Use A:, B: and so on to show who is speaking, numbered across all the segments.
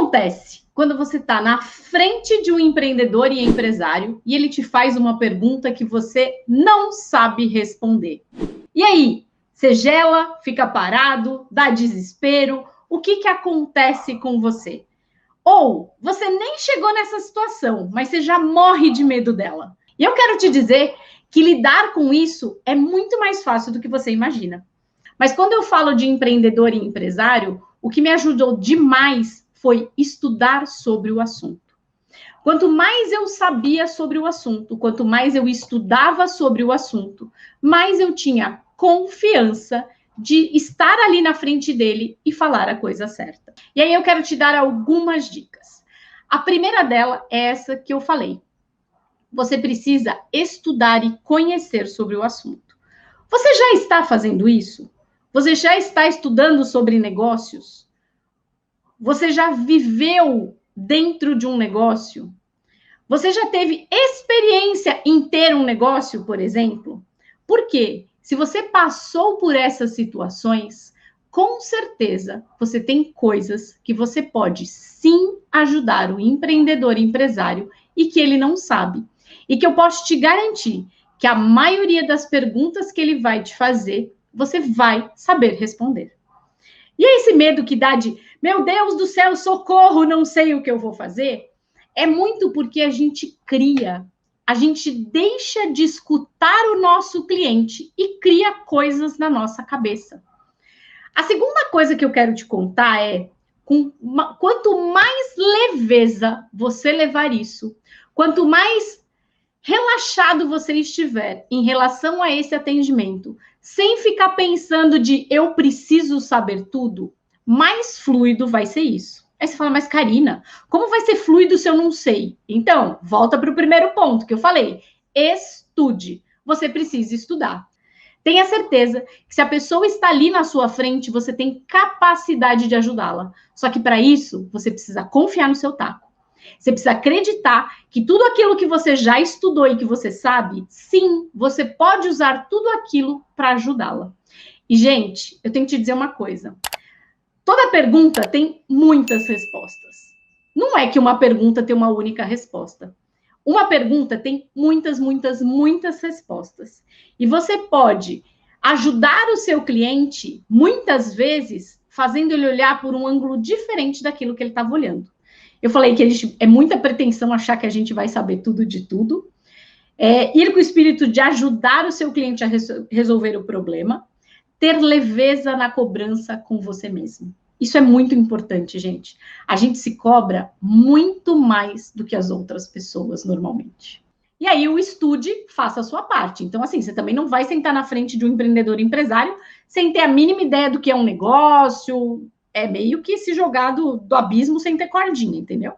A: acontece quando você está na frente de um empreendedor e empresário e ele te faz uma pergunta que você não sabe responder? E aí, você gela, fica parado, dá desespero? O que acontece com você? Ou você nem chegou nessa situação, mas você já morre de medo dela. E eu quero te dizer que lidar com isso é muito mais fácil do que você imagina. Mas quando eu falo de empreendedor e empresário, o que me ajudou demais foi estudar sobre o assunto. Quanto mais eu sabia sobre o assunto, quanto mais eu estudava sobre o assunto, mais eu tinha confiança de estar ali na frente dele e falar a coisa certa. E aí eu quero te dar algumas dicas. A primeira dela é essa que eu falei. Você precisa estudar e conhecer sobre o assunto. Você já está fazendo isso? Você já está estudando sobre negócios? Você já viveu dentro de um negócio? Você já teve experiência em ter um negócio, por exemplo? Por quê? Se você passou por essas situações, com certeza você tem coisas que você pode sim ajudar o empreendedor empresário e que ele não sabe. E que eu posso te garantir que a maioria das perguntas que ele vai te fazer, você vai saber responder. E esse medo que dá de, meu Deus do céu, socorro, não sei o que eu vou fazer, é muito porque a gente cria, a gente deixa de escutar o nosso cliente e cria coisas na nossa cabeça. A segunda coisa que eu quero te contar é, quanto mais leveza você levar isso, quanto mais relaxado você estiver em relação a esse atendimento, sem ficar pensando de eu preciso saber tudo, mais fluido vai ser isso. Aí você fala, mas Karina, como vai ser fluido se eu não sei? Então, volta para o primeiro ponto que eu falei. Estude. Você precisa estudar. Tenha certeza que se a pessoa está ali na sua frente, você tem capacidade de ajudá-la. Só que para isso, você precisa confiar no seu taco. Você precisa acreditar que tudo aquilo que você já estudou e que você sabe, sim, você pode usar tudo aquilo para ajudá-la. E, gente, eu tenho que te dizer uma coisa. Toda pergunta tem muitas respostas. Não é que uma pergunta tem uma única resposta. Uma pergunta tem muitas respostas. E você pode ajudar o seu cliente, muitas vezes, fazendo ele olhar por um ângulo diferente daquilo que ele estava olhando. Eu falei que é muita pretensão achar que a gente vai saber tudo de tudo. Ir com o espírito de ajudar o seu cliente a resolver o problema. Ter leveza na cobrança com você mesmo. Isso é muito importante, gente. A gente se cobra muito mais do que as outras pessoas, normalmente. E aí, o estude, faça a sua parte. Então, assim, você também não vai sentar na frente de um empreendedor empresário sem ter a mínima ideia do que é um negócio. É meio que se jogar do abismo sem ter cordinha, entendeu?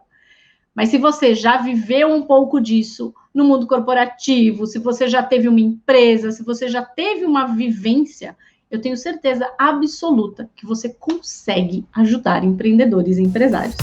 A: Mas se você já viveu um pouco disso no mundo corporativo, se você já teve uma empresa, se você já teve uma vivência, eu tenho certeza absoluta que você consegue ajudar empreendedores e empresários.